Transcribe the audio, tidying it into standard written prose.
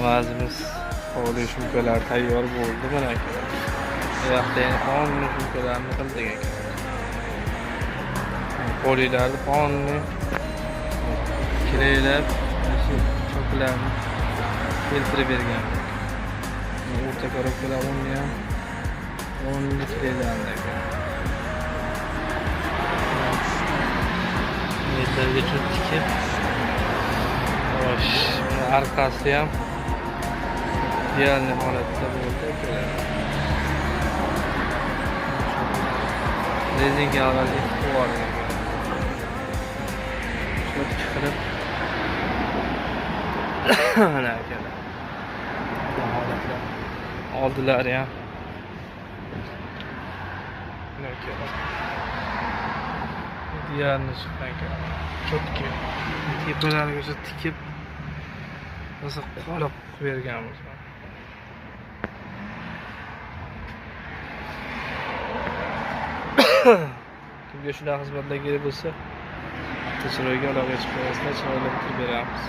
Namazimiz qoli shumkalar tayyor bo'ldi mana aka. Bu yoqda yana qonli shumkalarni qildik aka. Qolilarni qonli kireylab, cho'plarni keltirib bergan. O'rta korobkalar uni ham 10 kirelarni aka. Metrga tikib xo'sh, arkasi ham ideal holatda bo'ldi aka. Rezinka avvalgi quvvardi aka. Cho'tki qilib mana aka. Oldilari ham mana aka. Diğerini çıkarken cho'tki tepalarigacha tikib o'zi qolib berganmiz. Kimga shunaqa xizmatlar kerak bo'lsa, chiroyga aloqa chiqib chiroyli qilib beramiz.